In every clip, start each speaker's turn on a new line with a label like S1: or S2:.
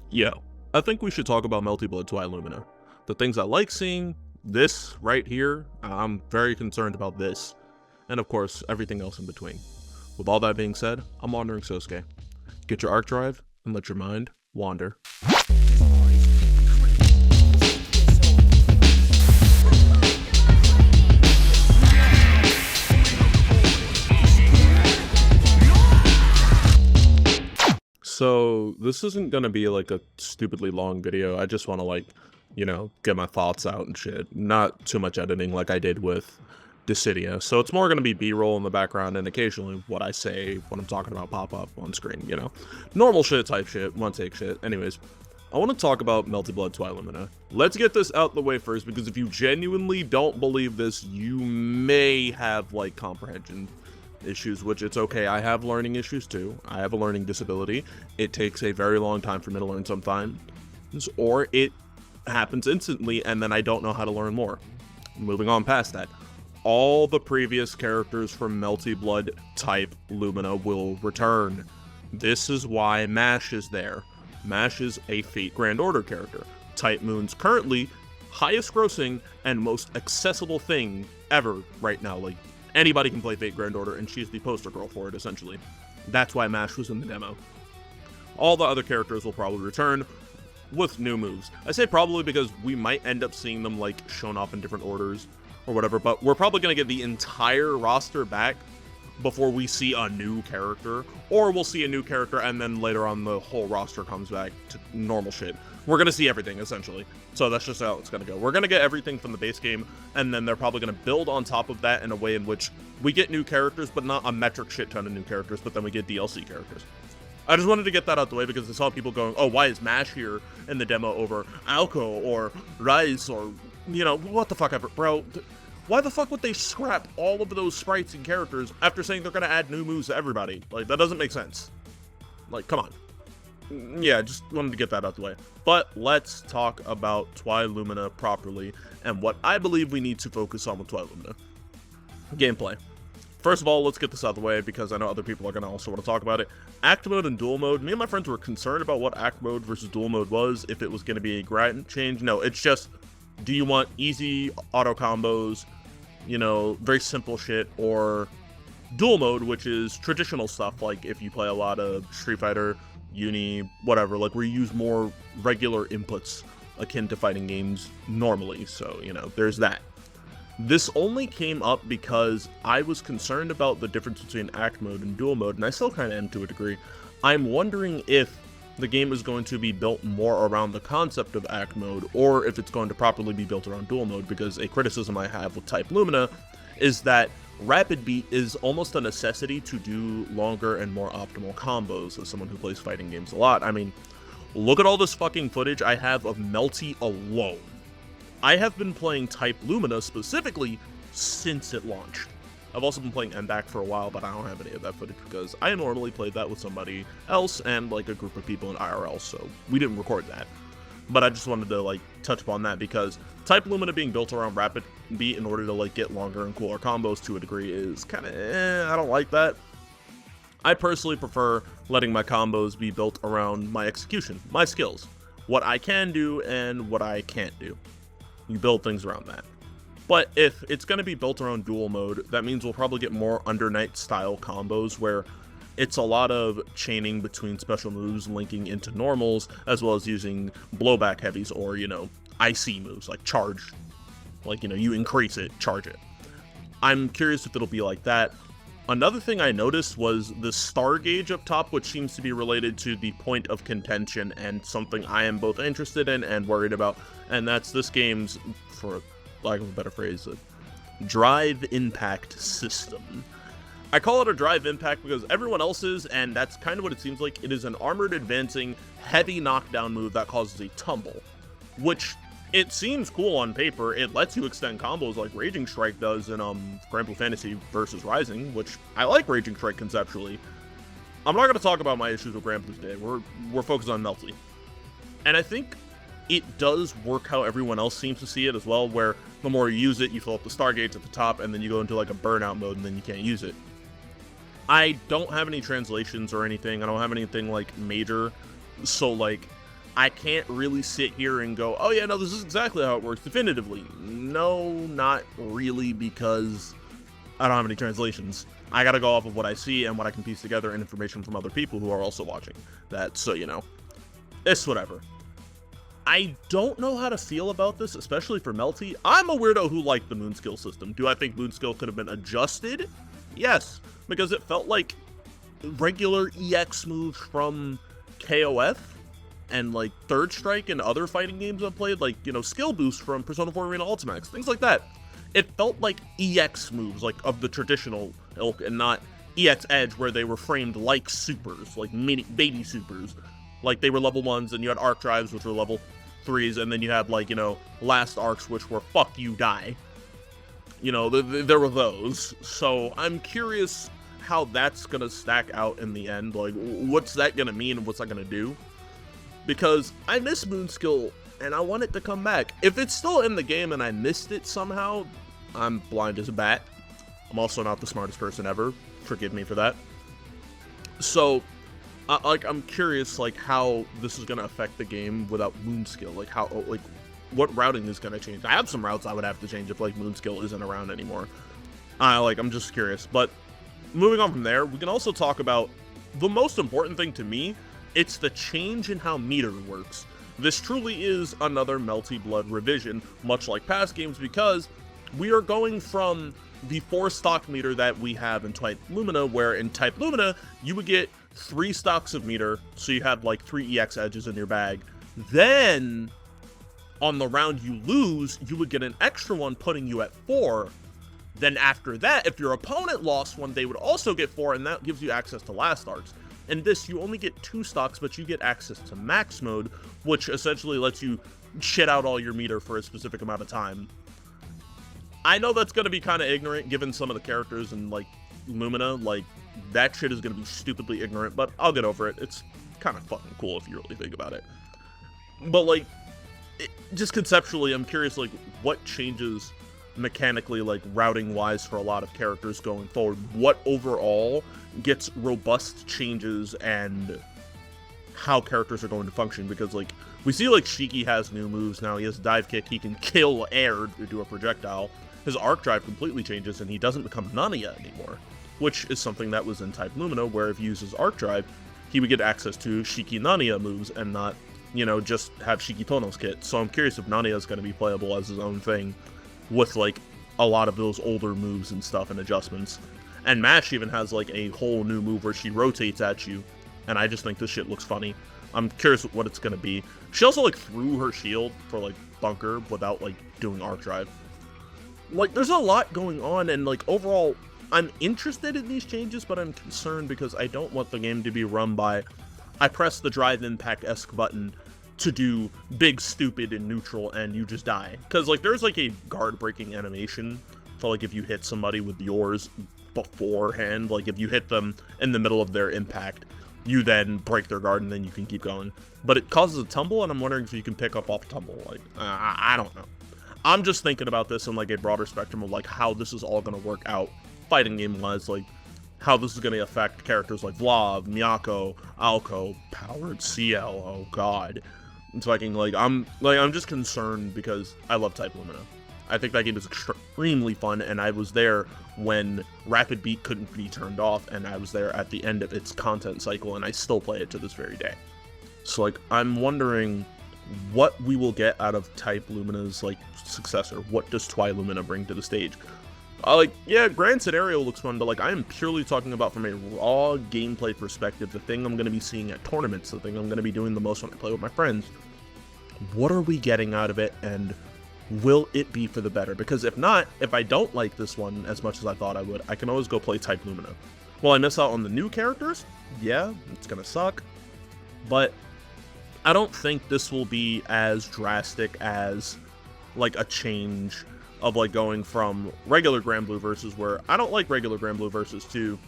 S1: Yo, I think we should talk about Melty Blood Twi-Lumina. The things I like seeing, this right here, I'm very concerned about this, and of course, everything else in between. With all that being said, I'm honoring Sosuke. Get your arc drive, and let your mind wander. So, this isn't gonna be like a stupidly long video. I just wanna get my thoughts out and shit. Not too much editing like I did with Dissidia. So it's more gonna be B-roll in the background and occasionally what I say when I'm talking about pop up on screen, Normal shit type shit, one take shit. Anyways, I want to talk about Melty Blood Twi-Lumina. Let's get this out the way first, because if you genuinely don't believe this, you may have comprehension issues, which it's okay. I have learning issues too. I have a learning disability. It takes a very long time for me to learn sometimes, or it happens instantly and then I don't know how to learn more. Moving on past that, all the previous characters from Melty Blood type Lumina will return. This is why MASH is there. MASH is a Fate Grand Order character. Type Moon's currently highest grossing and most accessible thing ever right now. Anybody can play Fate Grand Order, and she's the poster girl for it, essentially. That's why MASH was in the demo. All the other characters will probably return with new moves. I say probably because we might end up seeing them, shown off in different orders or whatever, but we're probably going to get the entire roster back before we see a new character, or we'll see a new character and then later on the whole roster comes back to normal shit. We're going to see everything, essentially. So that's just how it's going to go. We're going to get everything from the base game, and then they're probably going to build on top of that in a way in which we get new characters, but not a metric shit ton of new characters, but then we get DLC characters. I just wanted to get that out the way because I saw people going, oh, why is MASH here in the demo over Alco or Rice or, what the fuck ever, bro. Why the fuck would they scrap all of those sprites and characters after saying they're going to add new moves to everybody? That doesn't make sense. Come on. Yeah, just wanted to get that out the way. But let's talk about Twi-Lumina properly and what I believe we need to focus on with Twi-Lumina. Gameplay. First of all, let's get this out the way because I know other people are going to also want to talk about it. Act mode and dual mode. Me and my friends were concerned about what act mode versus dual mode was, if it was going to be a grind change. No, it's just, do you want easy auto combos, very simple shit, or dual mode, which is traditional stuff, like if you play a lot of Street Fighter, Uni, whatever, where you use more regular inputs akin to fighting games normally. So, there's that. This only came up because I was concerned about the difference between act mode and dual mode, and I still kind of am to a degree. I'm wondering if the game is going to be built more around the concept of act mode, or if it's going to properly be built around dual mode, because a criticism I have with Type Lumina is that rapid beat is almost a necessity to do longer and more optimal combos as someone who plays fighting games a lot. I mean, look at all this fucking footage I have of Melty alone. I have been playing Type Lumina specifically since it launched. I've also been playing MBAC for a while, but I don't have any of that footage because I normally played that with somebody else and a group of people in IRL, so we didn't record that. But I just wanted to touch upon that because Type Lumina being built around rapid beat in order to get longer and cooler combos to a degree is kind of I don't like that. I personally prefer letting my combos be built around my execution, my skills, what I can do and what I can't do. You build things around that. But if it's going to be built around dual mode, that means we'll probably get more Under Night style combos where it's a lot of chaining between special moves linking into normals, as well as using blowback heavies or, IC moves like charge. You increase it, charge it. I'm curious if it'll be like that. Another thing I noticed was the star gauge up top, which seems to be related to the point of contention and something I am both interested in and worried about, and that's this game's, for lack of a better phrase, a drive impact system. I call it a drive impact because everyone else's, and that's kind of what it seems like, it is an armored advancing heavy knockdown move that causes a tumble, which it seems cool on paper. It lets you extend combos like Raging Strike does in Grand Blue Fantasy versus Rising, which I like Raging Strike conceptually. I'm not going to talk about my issues with Grand Blue today. We're focused on Melty. And I think it does work how everyone else seems to see it as well, where the more you use it, you fill up the star gauge at the top, and then you go into a burnout mode, and then you can't use it. I don't have any translations or anything. I don't have anything major, so I can't really sit here and go, oh yeah, no, this is exactly how it works definitively. No, not really, because I don't have any translations. I gotta go off of what I see and what I can piece together and information from other people who are also watching that, so, you know, it's whatever. I don't know how to feel about this, especially for Melty. I'm a weirdo who liked the moon skill system. Do I think moon skill could have been adjusted? Yes, because it felt like regular EX moves from KOF and like Third Strike and other fighting games I've played, like, you know, skill boost from Persona 4 Arena Ultimax, things like that. It felt like EX moves, like of the traditional ilk, and not EX Edge, where they were framed like supers, like mini baby supers. Like they were level 1s, and you had arc drives, which were level 3s, and then you had, like, you know, last arcs, which were fuck you die. You know, there were those. So I'm curious how that's gonna stack out in the end. Like, what's that gonna mean, and what's that gonna do? Because I miss moon skill, and I want it to come back. If it's still in the game and I missed it somehow, I'm blind as a bat. I'm also not the smartest person ever. Forgive me for that. So, like, I'm curious, like, how this is gonna affect the game without moon skill. Like, how, like, what routing is gonna change. I have some routes I would have to change if, like, moon skill isn't around anymore. I'm just curious. But moving on from there, we can also talk about the most important thing to me. It's the change in how meter works. This truly is another Melty Blood revision, much like past games, because we are going from the 4 stock meter that we have in Twi-Lumina, where in Twi-Lumina, you would get 3 stocks of meter, so you had like 3 EX edges in your bag. Then, on the round you lose, you would get an extra one, putting you at 4. Then after that, if your opponent lost one, they would also get 4, and that gives you access to last arcs. In this, you only get 2 stocks, but you get access to max mode, which essentially lets you shit out all your meter for a specific amount of time. I know that's going to be kind of ignorant, given some of the characters in, like, Lumina. Like, that shit is going to be stupidly ignorant, but I'll get over it. It's kind of fucking cool if you really think about it. But, like, just conceptually, I'm curious, like, what changes mechanically, like, routing-wise for a lot of characters going forward. What overall gets robust changes and how characters are going to function, because, like, we see, like, Shiki has new moves now. He has dive kick, he can kill air to do a projectile. His arc drive completely changes, and he doesn't become Nania anymore, which is something that was in Twi-Lumina, where if he uses arc drive, he would get access to Shiki Nania moves and not, you know, just have Shiki Tono's kit. So I'm curious if Nania is going to be playable as his own thing, with, like, a lot of those older moves and stuff and adjustments. And Mash even has, like, a whole new move where she rotates at you, and I just think this shit looks funny. I'm curious what it's gonna be. She also, like, threw her shield for, like, bunker without, like, doing arc drive. Like, there's a lot going on, and, like, overall, I'm interested in these changes, but I'm concerned because I don't want the game to be run by, I press the drive impact-esque button to do big, stupid, and neutral, and you just die. Because, like, there's, like, a guard-breaking animation for, like, if you hit somebody with yours beforehand, like, if you hit them in the middle of their impact, you then break their guard, and then you can keep going. But it causes a tumble, and I'm wondering if you can pick up off tumble. Like, I don't know. I'm just thinking about this in, like, a broader spectrum of, like, how this is all going to work out fighting game-wise, like, how this is going to affect characters like Vlad, Miyako, Alko, Powered CL, oh god. It's fucking, like, I'm just concerned because I love Twi-Lumina. I think that game is extremely fun, and I was there when Rapid Beat couldn't be turned off, and I was there at the end of its content cycle, and I still play it to this very day. So, like, I'm wondering what we will get out of Twi-Lumina's, like, successor. What does Twi-Lumina bring to the stage? Like, yeah, Grand Scenario looks fun, but, like, I am purely talking about from a raw gameplay perspective, the thing I'm going to be seeing at tournaments, the thing I'm going to be doing the most when I play with my friends. What are we getting out of it, and will it be for the better? Because if not, if I don't like this one as much as I thought I would, I can always go play Twi-Lumina. Will I miss out on the new characters? Yeah, it's going to suck. But I don't think this will be as drastic as, like, a change of, like, going from regular Granblue Versus, where I don't like regular Granblue Versus, to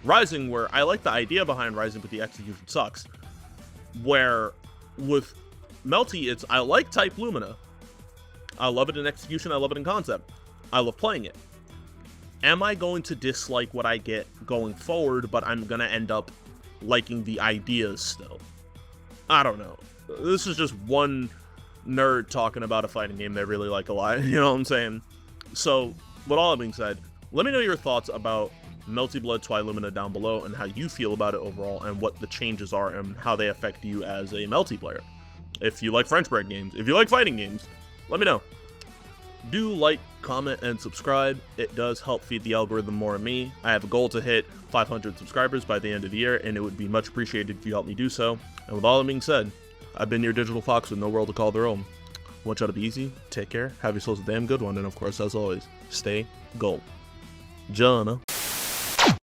S1: Rising, where I like the idea behind Rising, but the execution sucks. Where with Melty, it's, I like Twi-Lumina. I love it in execution, I love it in concept. I love playing it. Am I going to dislike what I get going forward, but I'm going to end up liking the ideas still? I don't know. this is just one nerd talking about a fighting game they really like a lot, you know what I'm saying? So, with all that being said, let me know your thoughts about Melty Blood Twi-Lumina down below and how you feel about it overall and what the changes are and how they affect you as a Melty player. If you like French bread games, if you like fighting games, let me know. Do like, comment, and subscribe. It does help feed the algorithm more and me. I have a goal to hit 500 subscribers by the end of the year, and it would be much appreciated if you help me do so. And with all that being said, I've been your digital fox with no world to call their own. Want y'all to be easy, take care, have yourselves a damn good one, and of course, as always, stay gold. Jana.